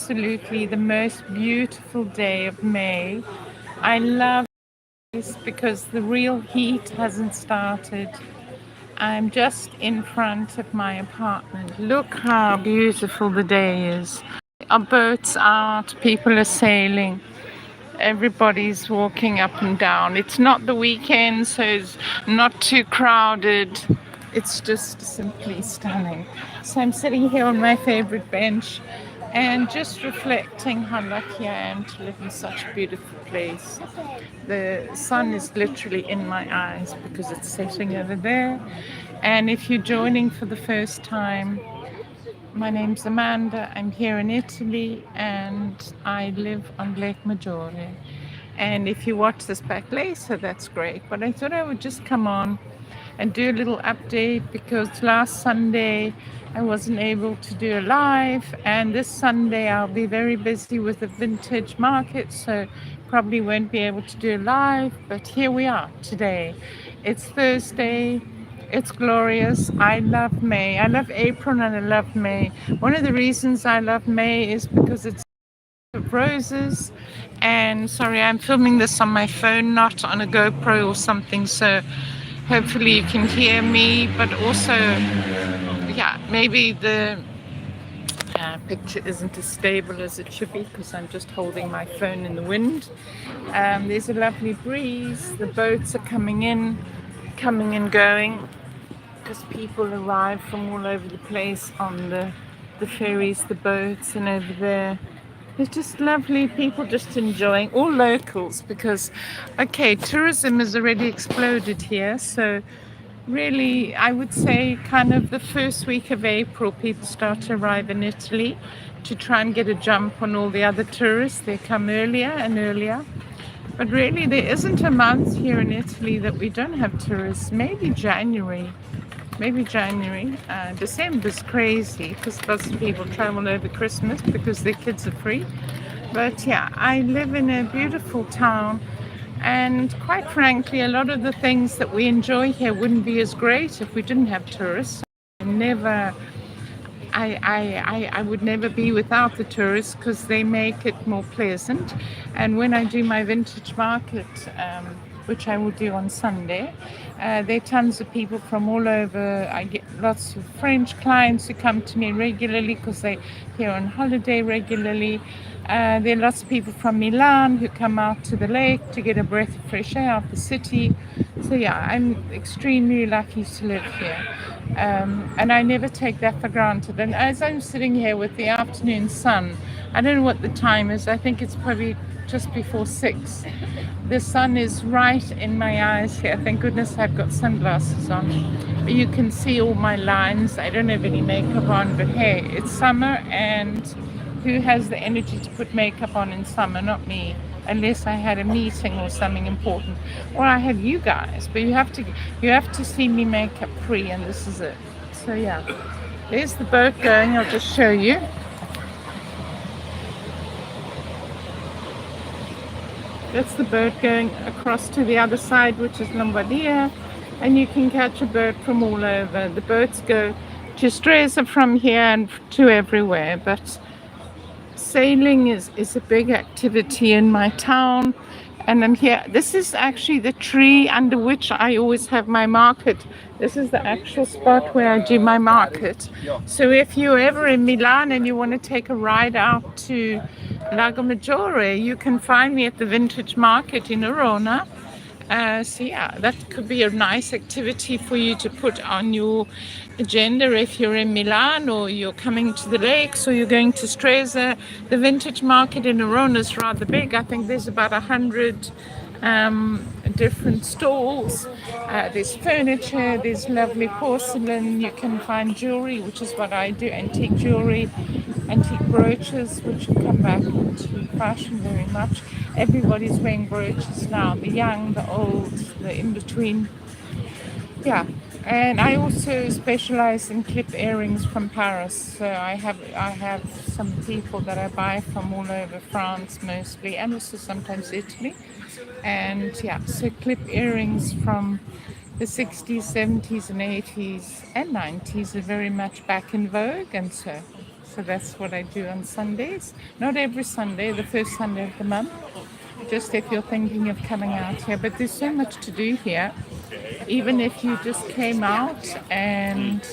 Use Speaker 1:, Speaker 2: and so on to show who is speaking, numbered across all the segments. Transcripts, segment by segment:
Speaker 1: absolutely the most beautiful day of May. I love this because the real heat hasn't started. I'm just in front of my apartment. Look how beautiful the day is. Our boats out, people are sailing. Everybody's walking up and down. It's not the weekend, so it's not too crowded. It's just simply stunning. So I'm sitting here on my favorite bench and just reflecting how lucky I am to live in such a beautiful place. The sun is literally in my eyes because it's setting over there. And if you're joining for the first time, my name's Amanda. I'm here in Italy and I live on Lake Maggiore. And if you watch this back later, that's great. But I thought I would just come on and do a little update because last Sunday I wasn't able to do a live, and this Sunday I'll be very busy with the vintage market, so probably won't be able to do a live. But here we are today. It's Thursday. It's glorious. I love May. I love April and I love May. One of the reasons I love May is because it's of roses. And sorry, I'm filming this on my phone, not on a GoPro or something, so hopefully you can hear me. But also, yeah, maybe the picture isn't as stable as it should be because I'm just holding my phone in the wind. There's a lovely breeze. The boats are coming and going because people arrive from all over the place on the ferries, the boats, and over there. It's just lovely, people just enjoying, all locals, because, okay, tourism has already exploded here, so really, I would say kind of the first week of April, people start to arrive in Italy to try and get a jump on all the other tourists. They come earlier and earlier. But really, there isn't a month here in Italy that we don't have tourists. Maybe January. December's crazy because lots of people travel over Christmas because their kids are free. But yeah, I live in a beautiful town, and quite frankly, a lot of the things that we enjoy here wouldn't be as great if we didn't have tourists. I would never be without the tourists because they make it more pleasant. And when I do my vintage market, which I will do on Sunday, there are tons of people from all over. I get lots of French clients who come to me regularly because they're here on holiday regularly. There are lots of people from Milan who come out to the lake to get a breath of fresh air out the city. So yeah, I'm extremely lucky to live here. And I never take that for granted. And as I'm sitting here with the afternoon sun, I don't know what the time is. I think it's probably just before 6. The sun is right in my eyes here. Thank goodness I've got sunglasses on. But you can see all my lines. I don't have any makeup on, but hey, it's summer, and who has the energy to put makeup on in summer? Not me, unless I had a meeting or something important, or I had you guys. But you have to see me makeup free, and this is it. So yeah, there's the boat going. I'll just show you. That's the boat going across to the other side, which is Lombardia, and you can catch a boat from all over. The boats go to Stresa from here and to everywhere, but sailing is a big activity in my town. And I'm here. This is actually the tree under which I always have my market. This is the actual spot where I do my market. So if you're ever in Milan and you want to take a ride out to Lago Maggiore, you can find me at the vintage market in Arona. So yeah, that could be a nice activity for you to put on your agenda if you're in Milan or you're coming to the lakes or you're going to Stresa. The vintage market in Arona is rather big. I think there's about 100 different stalls. There's furniture, there's lovely porcelain. You can find jewelry, which is what I do, antique jewelry, antique brooches, which have come back into fashion very much. Everybody's wearing brooches now, the young, the old, the in-between. Yeah, and I also specialize in clip earrings from Paris. So I have some people that I buy from all over France mostly, and also sometimes Italy. And yeah, so clip earrings from the 60s, 70s and 80s and 90s are very much back in vogue, and so So that's what I do on Sundays. Not every Sunday, the first Sunday of the month. Just if you're thinking of coming out here. But there's so much to do here. Even if you just came out and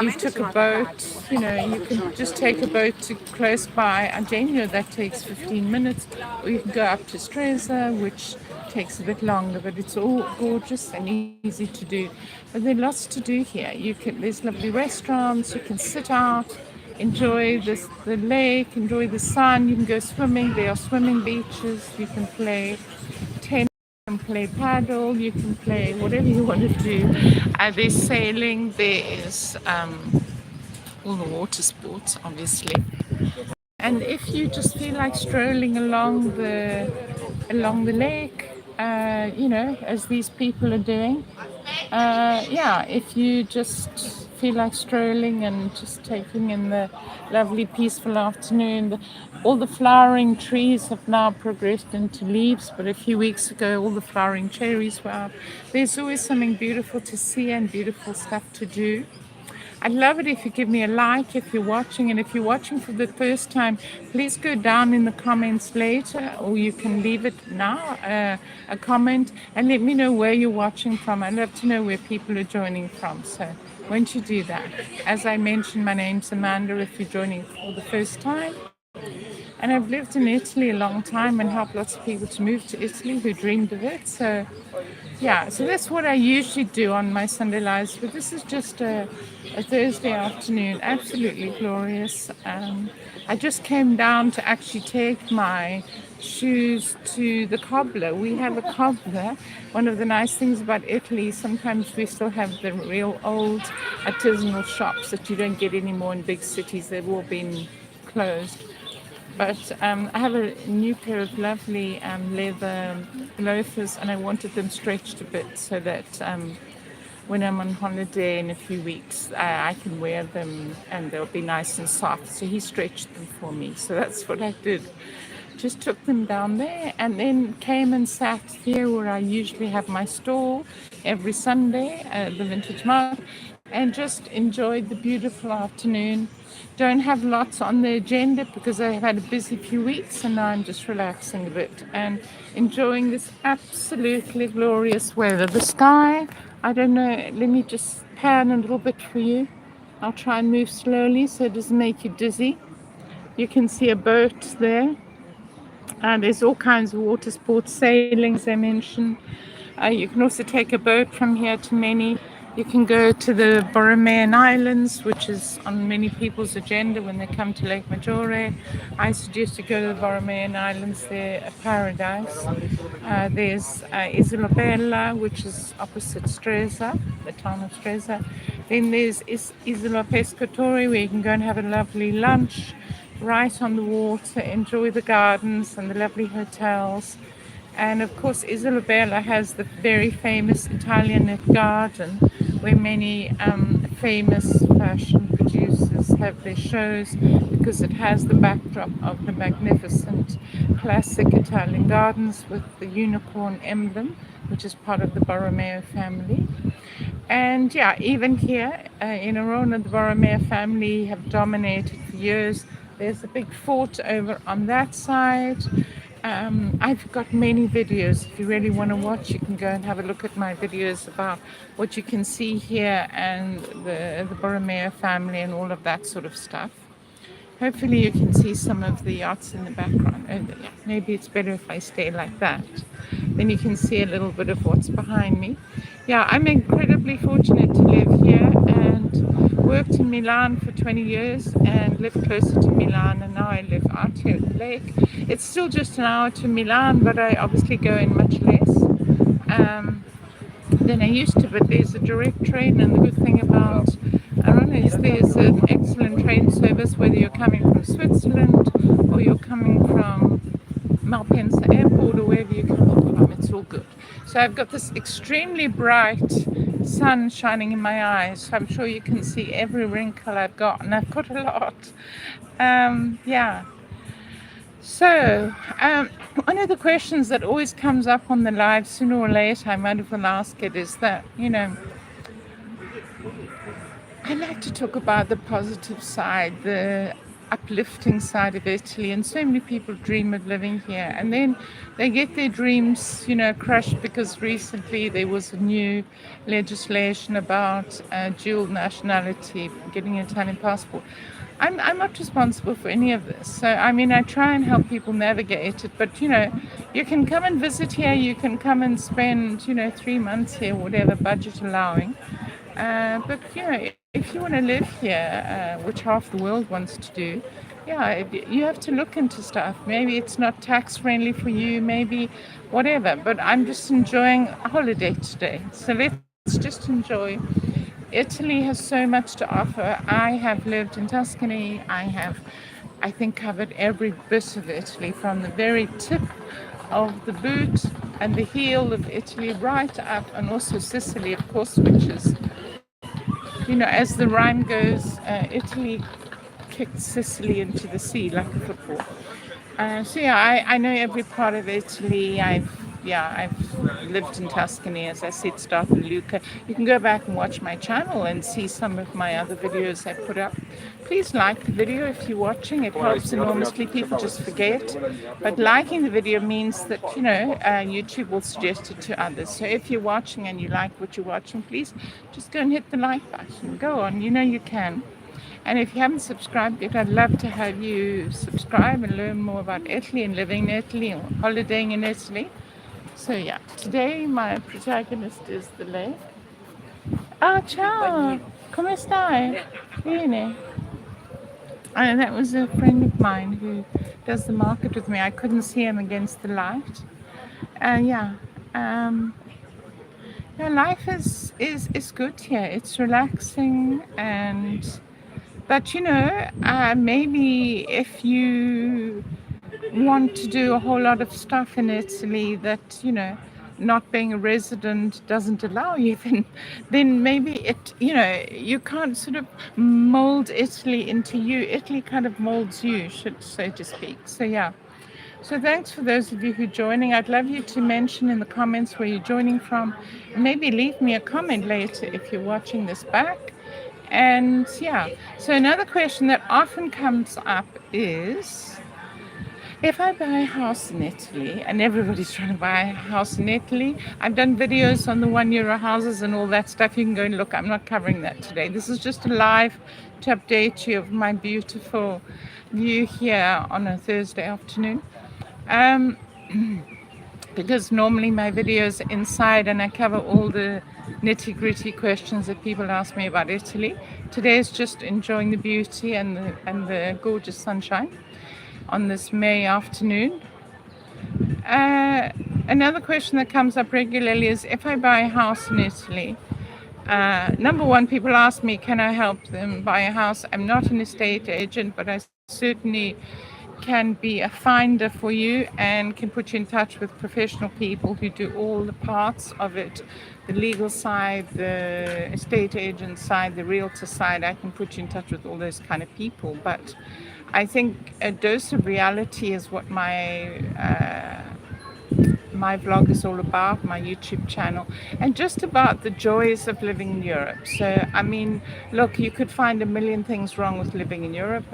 Speaker 1: you took a boat, you know, you can just take a boat to close by Argenio, that takes 15 minutes, or you can go up to Stresa, which takes a bit longer, but it's all gorgeous and easy to do. But there's lots to do here. There's lovely restaurants, you can sit out, enjoy the lake, enjoy the sun, you can go swimming, there are swimming beaches, you can play tennis, you can play paddle, you can play whatever you want to do. There's sailing, there is all the water sports, obviously. And if you just feel like strolling along the lake, you know, as these people are doing, yeah, if you just feel like strolling and just taking in the lovely peaceful afternoon, all the flowering trees have now progressed into leaves, but a few weeks ago all the flowering cherries were out. There's always something beautiful to see and beautiful stuff to do. I'd love it if you give me a like if you're watching, and if you're watching for the first time, please go down in the comments later, or you can leave it now, a comment, and let me know where you're watching from. I'd love to know where people are joining from, so won't you do that? As I mentioned, my name's Amanda if you're joining for the first time. And I've lived in Italy a long time and helped lots of people to move to Italy who dreamed of it. So yeah, so that's what I usually do on my Sunday lives. But this is just a Thursday afternoon, absolutely glorious. I just came down to actually take my shoes to the cobbler. We have a cobbler. One of the nice things about Italy, sometimes we still have the real old artisanal shops that you don't get anymore in big cities. They've all been closed. But I have a new pair of lovely leather loafers, and I wanted them stretched a bit so that when I'm on holiday in a few weeks, I can wear them and they'll be nice and soft. So he stretched them for me. So that's what I did. Just took them down there and then came and sat here where I usually have my stall every Sunday at the Vintage Market, and just enjoyed the beautiful afternoon. Don't have lots on the agenda because I've had a busy few weeks, and now I'm just relaxing a bit and enjoying this absolutely glorious weather. The sky, I don't know, let me just pan a little bit for you. I'll try and move slowly so it doesn't make you dizzy. You can see a boat there. There's all kinds of water sports, sailing as I mentioned. You can also take a boat from here to many. You can go to the Borromean Islands, which is on many people's agenda when they come to Lago Maggiore. I suggest you go to the Borromean Islands, they're a paradise. There's Isola Bella, which is opposite Stresa, the town of Stresa. Then there's Isola Pescatori, where you can go and have a lovely lunch right on the water, enjoy the gardens and the lovely hotels. And of course, Isola Bella has the very famous Italian garden where many famous fashion producers have their shows, because it has the backdrop of the magnificent classic Italian gardens with the unicorn emblem, which is part of the Borromeo family. And yeah, even here in Arona, the Borromeo family have dominated for years. There's a big fort over on that side. I've got many videos. If you really want to watch, you can go and have a look at my videos about what you can see here and the Borromeo family and all of that sort of stuff. Hopefully you can see some of the yachts in the background. Yeah, maybe it's better if I stay like that. Then you can see a little bit of what's behind me. Yeah, I'm incredibly fortunate to live here and worked in Milan for 20 years and lived closer to Milan, and now I live out here at the lake. It's still just an hour to Milan, but I obviously go in much less than I used to. But there's a direct train, and the good thing about Arona is there's an excellent train service whether you're coming from Switzerland or you're coming from Malpensa Airport or wherever you're coming from. It's all good. So I've got this extremely bright sun shining in my eyes, so I'm sure you can see every wrinkle I've got, and I've got a lot. Yeah. So one of the questions that always comes up on the live, sooner or later I might as well ask it, is that, you know, I like to talk about the positive side, the uplifting side of Italy, and so many people dream of living here, and then they get their dreams, crushed because recently there was a new legislation about dual nationality, getting an Italian passport. I'm not responsible for any of this. So, I mean, I try and help people navigate it. But, you can come and visit here. You can come and spend, 3 months here, whatever budget allowing. But, if you want to live here, which half the world wants to do, yeah, you have to look into stuff. Maybe it's not tax friendly for you, maybe whatever. But I'm just enjoying a holiday today. So let's just enjoy. Italy has so much to offer. I have lived in Tuscany. I think, covered every bit of Italy from the very tip of the boot and the heel of Italy right up, and also Sicily, of course, which is, as the rhyme goes, Italy kicked Sicily into the sea like a football. So yeah, I know every part of Italy. I've lived in Tuscany, as I said, started in Lucca. You can go back and watch my channel and see some of my other videos I put up. Please like the video if you're watching. It helps enormously. People just forget. But liking the video means that, YouTube will suggest it to others. So if you're watching and you like what you're watching, please just go and hit the like button. Go on, you can. And if you haven't subscribed yet, I'd love to have you subscribe and learn more about Italy and living in Italy or holidaying in Italy. So yeah, today my protagonist is the lake. Ah, ciao! Come stai? Bene. And that was a friend of mine who does the market with me. I couldn't see him against the light. Life is good here. It's relaxing, but maybe if you want to do a whole lot of stuff in Italy that not being a resident doesn't allow you, then maybe you can't sort of mold Italy into you. Italy kind of molds you, so to speak. So yeah. So thanks for those of you who are joining. I'd love you to mention in the comments where you're joining from. Maybe leave me a comment later if you're watching this back. And yeah, so another question that often comes up is, if I buy a house in Italy, and everybody's trying to buy a house in Italy, I've done videos on the €1 houses and all that stuff. You can go and look. I'm not covering that today. This is just a live to update you of my beautiful view here on a Thursday afternoon. Because normally my videos are inside and I cover all the nitty-gritty questions that people ask me about Italy. Today is just enjoying the beauty and the gorgeous sunshine on this May afternoon. Another question that comes up regularly is, if I buy a house in Italy, number one, people ask me, can I help them buy a house? I'm not an estate agent, but I certainly can be a finder for you and can put you in touch with professional people who do all the parts of it, the legal side, the estate agent side, the realtor side. I can put you in touch with all those kind of people. But I think a dose of reality is what my vlog is all about, my YouTube channel, and just about the joys of living in Europe. So, I mean, look, you could find a million things wrong with living in Europe,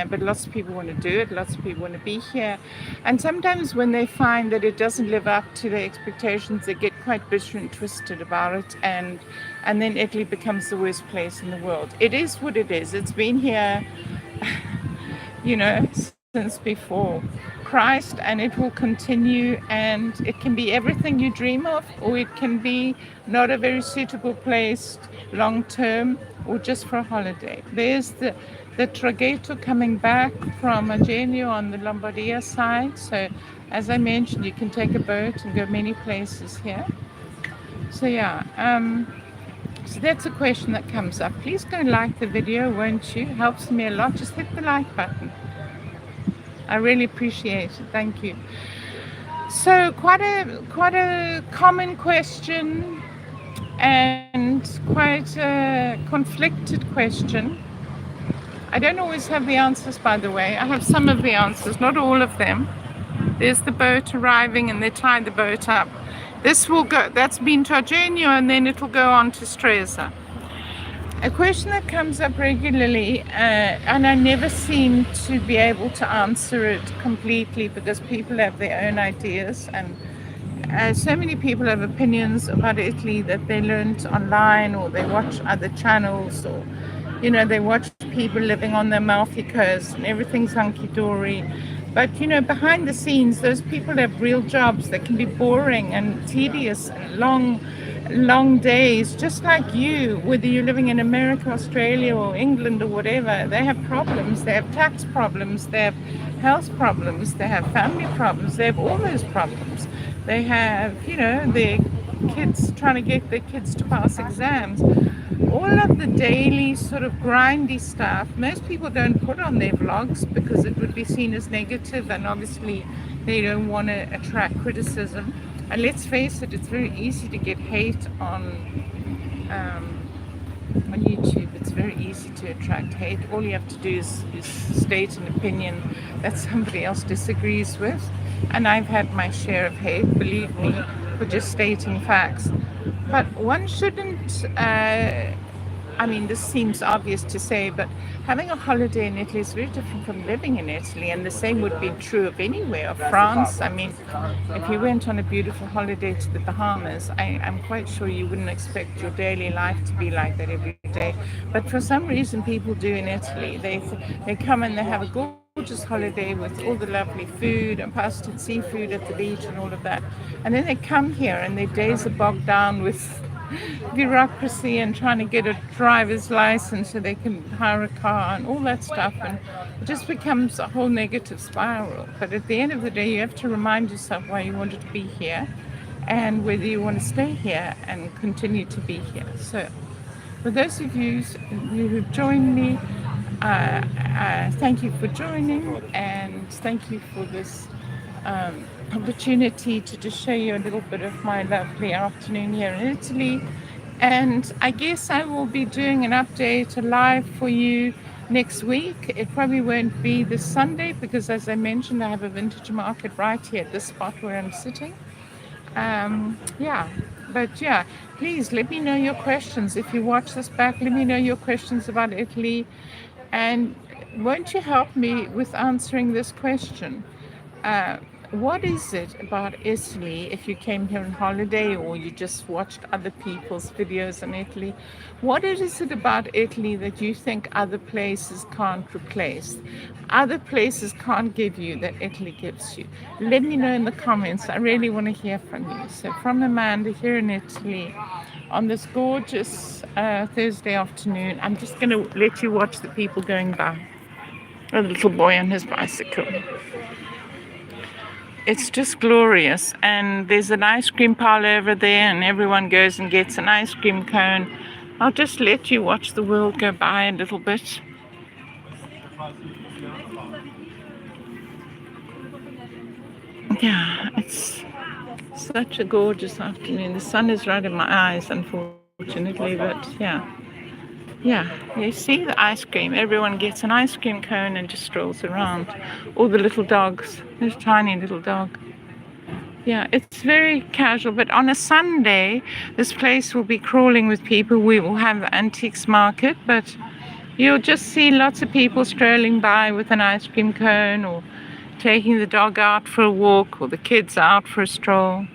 Speaker 1: but lots of people want to do it, lots of people want to be here. And sometimes when they find that it doesn't live up to their expectations, they get quite bitter and twisted about it, and then Italy becomes the worst place in the world. It is what it is. It's been here, since before Christ, and it will continue, and it can be everything you dream of, or it can be not a very suitable place long term, or just for a holiday. There's the traghetto coming back from Genio on the Lombardia side. So as I mentioned, you can take a boat and go many places here. So yeah, so that's a question that comes up. Please go and like the video, won't you? Helps me a lot. Just hit the like button. I really appreciate it. Thank you. So quite a common question, and quite a conflicted question. I don't always have the answers, by the way. I have some of the answers, not all of them. There's the boat arriving and they tie the boat up. This will go, that's been to Genio, and then it will go on to Stresa. A question that comes up regularly, and I never seem to be able to answer it completely because people have their own ideas, and so many people have opinions about Italy that they learned online or they watch other channels, or they watch people living on the Amalfi Coast and everything's hunky dory. But behind the scenes, those people have real jobs that can be boring and tedious and long days, just like you, whether you're living in America, Australia, or England, or whatever. They have problems. They have tax problems. They have health problems. They have family problems. They have all those problems. They have, their kids, trying to get their kids to pass exams. All of the daily sort of grindy stuff, most people don't put on their vlogs because it would be seen as negative, and obviously they don't want to attract criticism. And let's face it, it's very easy to get hate on YouTube. It's very easy to attract hate. All you have to do is state an opinion that somebody else disagrees with. And I've had my share of hate, believe me, for just stating facts. But one shouldn't, this seems obvious to say, but having a holiday in Italy is very different from living in Italy, and the same would be true of anywhere, of France. If you went on a beautiful holiday to the Bahamas, I'm quite sure you wouldn't expect your daily life to be like that every day. But for some reason, people do in Italy. They come and they have a gorgeous holiday with all the lovely food and pasta and seafood at the beach and all of that. And then they come here and their days are bogged down with bureaucracy and trying to get a driver's license so they can hire a car and all that stuff, and it just becomes a whole negative spiral. But at the end of the day, you have to remind yourself why you wanted to be here and whether you want to stay here and continue to be here. So for those of you who've joined me, thank you for joining, and thank you for this opportunity to just show you a little bit of my lovely afternoon here in Italy. And I guess I will be doing an update live for you next week. It probably won't be this Sunday because, as I mentioned, I have a vintage market right here at this spot where I'm sitting. Please let me know your questions. If you watch this back, let me know your questions about Italy, and won't you help me with answering this question? What is it about Italy, if you came here on holiday or you just watched other people's videos on Italy, what is it about Italy that you think other places can't replace? Other places can't give you that Italy gives you? Let me know in the comments. I really want to hear from you. So from Amanda here in Italy on this gorgeous Thursday afternoon, I'm just going to let you watch the people going by. A little boy on his bicycle. It's just glorious, and there's an ice cream parlor over there, and everyone goes and gets an ice cream cone. I'll just let you watch the world go by a little bit. Yeah, it's such a gorgeous afternoon. The sun is right in my eyes, unfortunately, but yeah, you see the ice cream. Everyone gets an ice cream cone and just strolls around. All the little dogs. There's a tiny little dog. Yeah, it's very casual, but on a Sunday, this place will be crawling with people. We will have the antiques market, but you'll just see lots of people strolling by with an ice cream cone, or taking the dog out for a walk, or the kids out for a stroll.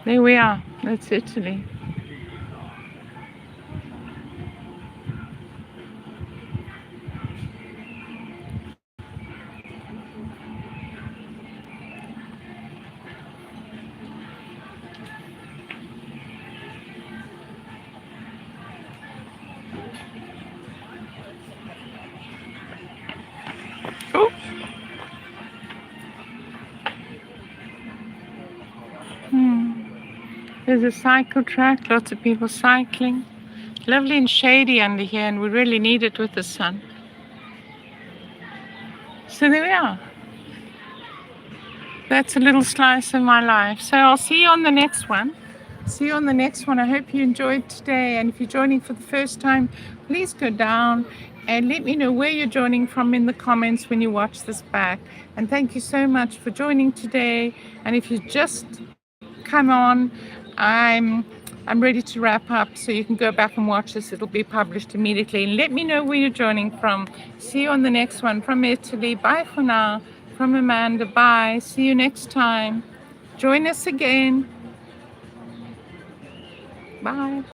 Speaker 1: There we are. That's Italy. Oh. There's a cycle track, lots of people cycling. Lovely and shady under here, and we really need it with the sun. So there we are. That's a little slice of my life. So I'll see you on the next one. I hope you enjoyed today. And if you're joining for the first time, please go down and let me know where you're joining from in the comments when you watch this back. And thank you so much for joining today. And if you just come on, I'm I'm ready to wrap up, so you can go back and watch this. It'll be published immediately. And let me know where you're joining from. See you on the next one. From Italy, bye for now. From Amanda, bye. See you next time. Join us again. Bye.